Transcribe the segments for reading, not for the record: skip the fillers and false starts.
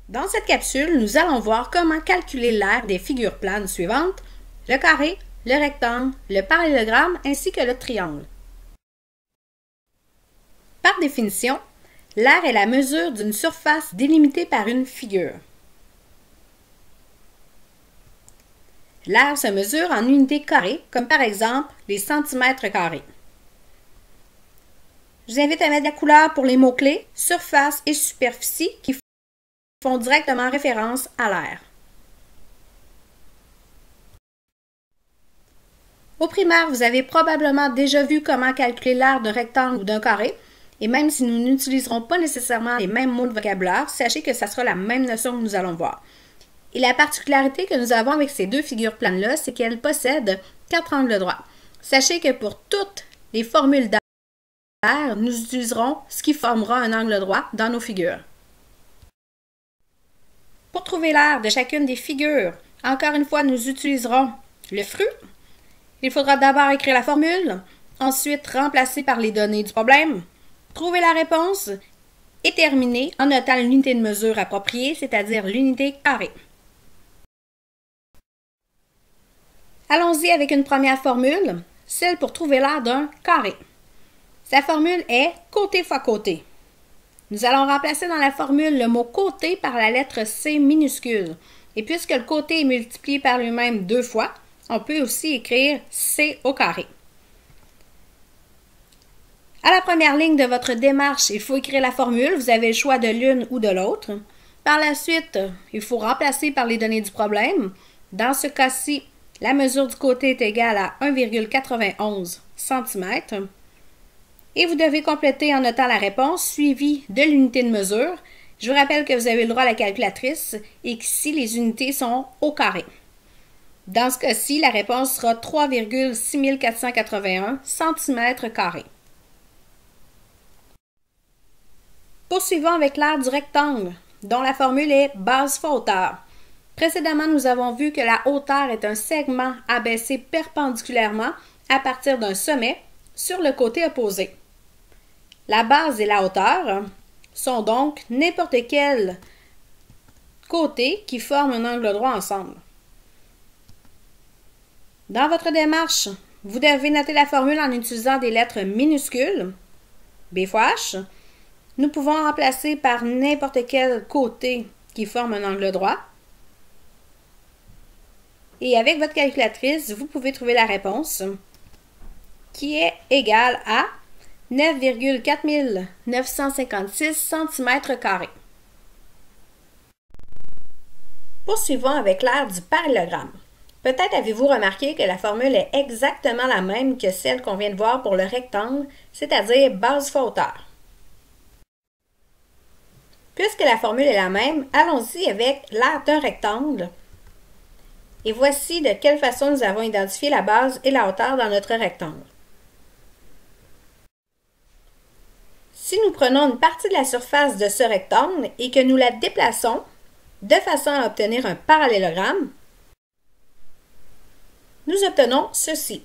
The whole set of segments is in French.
Dans cette capsule, nous allons voir comment calculer l'aire des figures planes suivantes, le carré, le rectangle, le parallélogramme ainsi que le triangle. Par définition, l'aire est la mesure d'une surface délimitée par une figure. L'aire se mesure en unités carrées, comme par exemple les centimètres carrés. Je vous invite à mettre la couleur pour les mots-clés « surface » et « superficie » qui font directement référence à l'aire. Au primaire, vous avez probablement déjà vu comment calculer l'aire d'un rectangle ou d'un carré, et même si nous n'utiliserons pas nécessairement les mêmes mots de vocabulaire, sachez que ça sera la même notion que nous allons voir. Et la particularité que nous avons avec ces deux figures planes-là, c'est qu'elles possèdent 4 angles droits. Sachez que pour toutes les formules d'aire, nous utiliserons ce qui formera un angle droit dans nos figures. Pour trouver l'aire de chacune des figures, encore une fois, nous utiliserons le FRU. Il faudra d'abord écrire la formule, ensuite remplacer par les données du problème, trouver la réponse et terminer en notant l'unité de mesure appropriée, c'est-à-dire l'unité carrée. Allons-y avec une première formule, celle pour trouver l'aire d'un carré. Sa formule est côté fois côté. Nous allons remplacer dans la formule le mot côté par la lettre C minuscule. Et puisque le côté est multiplié par lui-même 2 fois, on peut aussi écrire C au carré. À la première ligne de votre démarche, il faut écrire la formule. Vous avez le choix de l'une ou de l'autre. Par la suite, il faut remplacer par les données du problème. Dans ce cas-ci, la mesure du côté est égale à 1,91 cm. Et vous devez compléter en notant la réponse suivie de l'unité de mesure. Je vous rappelle que vous avez le droit à la calculatrice et qu'ici, les unités sont au carré. Dans ce cas-ci, la réponse sera 3,6481 cm². Poursuivons avec l'aire du rectangle, dont la formule est base fois hauteur. Précédemment, nous avons vu que la hauteur est un segment abaissé perpendiculairement à partir d'un sommet sur le côté opposé. La base et la hauteur sont donc n'importe quel côté qui forme un angle droit ensemble. Dans votre démarche, vous devez noter la formule en utilisant des lettres minuscules, B fois H. Nous pouvons remplacer par n'importe quel côté qui forme un angle droit. Et avec votre calculatrice, vous pouvez trouver la réponse qui est égale à 9,4956 cm². Poursuivons avec l'aire du parallélogramme. Peut-être avez-vous remarqué que la formule est exactement la même que celle qu'on vient de voir pour le rectangle, c'est-à-dire base fois hauteur. Puisque la formule est la même, allons-y avec l'aire d'un rectangle. Et voici de quelle façon nous avons identifié la base et la hauteur dans notre rectangle. Si nous prenons une partie de la surface de ce rectangle et que nous la déplaçons de façon à obtenir un parallélogramme, nous obtenons ceci.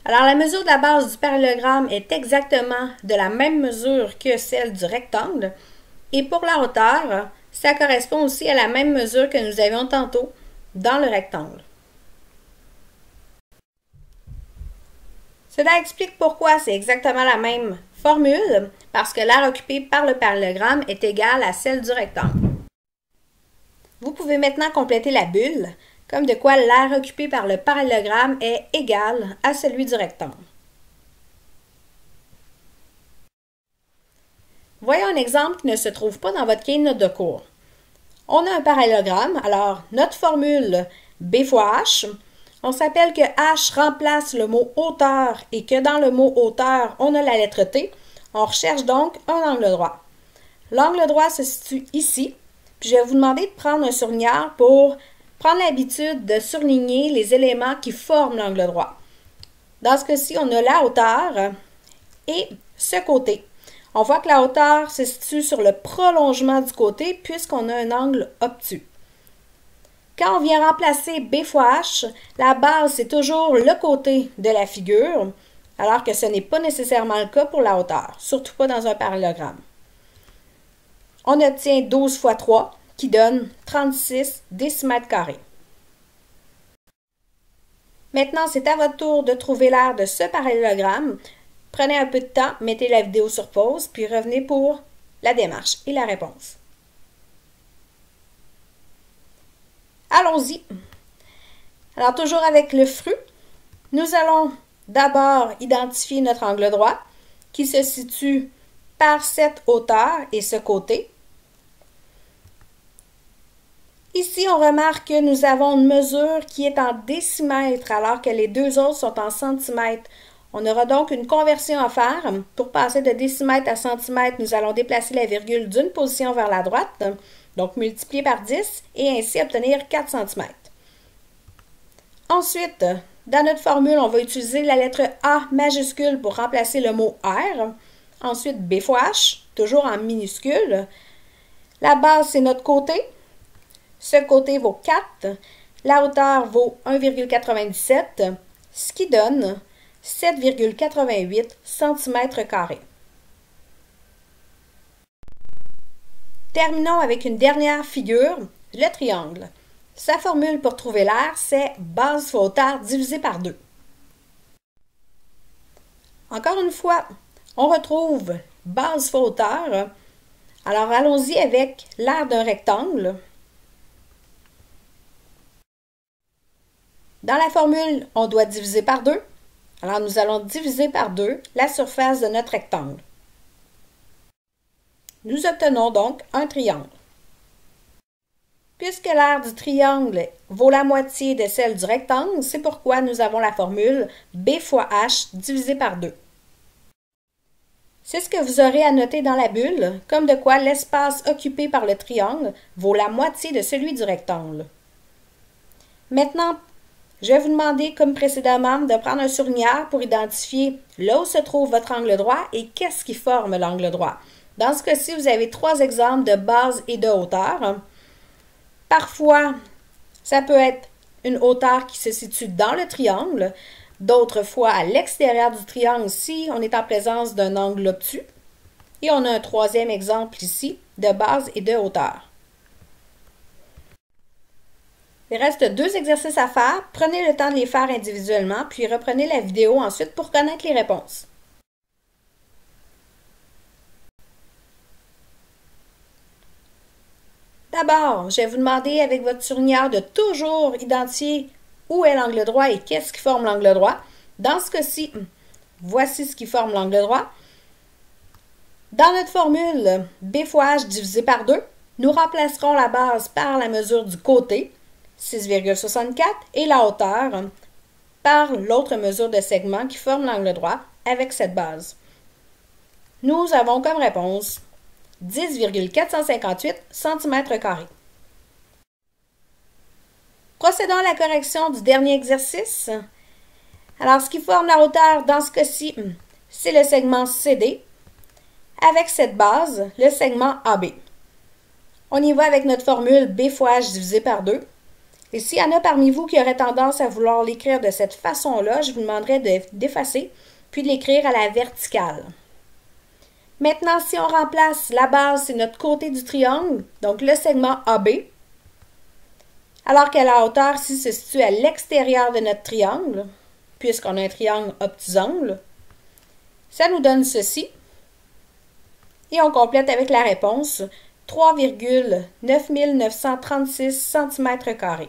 Alors, la mesure de la base du parallélogramme est exactement de la même mesure que celle du rectangle. Et pour la hauteur, ça correspond aussi à la même mesure que nous avions tantôt dans le rectangle. Cela explique pourquoi c'est exactement la même formule, parce que l'aire occupée par le parallélogramme est égale à celle du rectangle. Vous pouvez maintenant compléter la bulle, comme de quoi l'aire occupée par le parallélogramme est égale à celui du rectangle. Voyons un exemple qui ne se trouve pas dans votre cahier de notes de cours. On a un parallélogramme, alors notre formule B fois H, on s'appelle que H remplace le mot hauteur et que dans le mot hauteur, on a la lettre T. On recherche donc un angle droit. L'angle droit se situe ici, puis je vais vous demander de prendre un surligneur pour prendre l'habitude de surligner les éléments qui forment l'angle droit. Dans ce cas-ci, on a la hauteur et ce côté. On voit que la hauteur se situe sur le prolongement du côté puisqu'on a un angle obtus. Quand on vient remplacer B fois H, la base, c'est toujours le côté de la figure, alors que ce n'est pas nécessairement le cas pour la hauteur, surtout pas dans un parallélogramme. On obtient 12 fois 3, qui donne 36 décimètres carrés. Maintenant, c'est à votre tour de trouver l'aire de ce parallélogramme. Prenez un peu de temps, mettez la vidéo sur pause, puis revenez pour la démarche et la réponse. Allons-y. Alors, toujours avec le FRU, nous allons d'abord identifier notre angle droit qui se situe par cette hauteur et ce côté. Ici, on remarque que nous avons une mesure qui est en décimètres alors que les deux autres sont en centimètres. On aura donc une conversion à faire. Pour passer de décimètre à centimètre, nous allons déplacer la virgule d'une position vers la droite, donc multiplier par 10 et ainsi obtenir 4 cm. Ensuite, dans notre formule, on va utiliser la lettre A majuscule pour remplacer le mot R. Ensuite, B fois H, toujours en minuscule. La base, c'est notre côté. Ce côté vaut 4. La hauteur vaut 1,97, ce qui donne 7,88 cm². Terminons avec une dernière figure, le triangle. Sa formule pour trouver l'aire, c'est base fois hauteur divisé par 2. Encore une fois, on retrouve base fois hauteur. Alors, allons-y avec l'aire d'un rectangle. Dans la formule, on doit diviser par 2. Alors, nous allons diviser par 2 la surface de notre rectangle. Nous obtenons donc un triangle. Puisque l'aire du triangle vaut la moitié de celle du rectangle, c'est pourquoi nous avons la formule B fois H divisé par 2. C'est ce que vous aurez à noter dans la bulle, comme de quoi l'espace occupé par le triangle vaut la moitié de celui du rectangle. Maintenant, je vais vous demander, comme précédemment, de prendre un surligneur pour identifier là où se trouve votre angle droit et qu'est-ce qui forme l'angle droit. Dans ce cas-ci, vous avez 3 exemples de base et de hauteur. Parfois, ça peut être une hauteur qui se situe dans le triangle, d'autres fois à l'extérieur du triangle si on est en présence d'un angle obtus. Et on a un troisième exemple ici de base et de hauteur. Il reste 2 exercices à faire. Prenez le temps de les faire individuellement, puis reprenez la vidéo ensuite pour connaître les réponses. D'abord, je vais vous demander avec votre surligneur de toujours identifier où est l'angle droit et qu'est-ce qui forme l'angle droit. Dans ce cas-ci, voici ce qui forme l'angle droit. Dans notre formule B fois H divisé par 2, nous remplacerons la base par la mesure du côté, 6,64, et la hauteur par l'autre mesure de segment qui forme l'angle droit avec cette base. Nous avons comme réponse 10,458 cm². Procédons à la correction du dernier exercice. Alors, ce qui forme la hauteur dans ce cas-ci, c'est le segment CD. Avec cette base, le segment AB. On y va avec notre formule B fois H divisé par 2. Et s'il y en a parmi vous qui auraient tendance à vouloir l'écrire de cette façon-là, je vous demanderai d'effacer, puis de l'écrire à la verticale. Maintenant, si on remplace la base, c'est notre côté du triangle, donc le segment AB, alors que la hauteur ici se situe à l'extérieur de notre triangle, puisqu'on a un triangle obtusangle, ça nous donne ceci. Et on complète avec la réponse 3,9936 cm².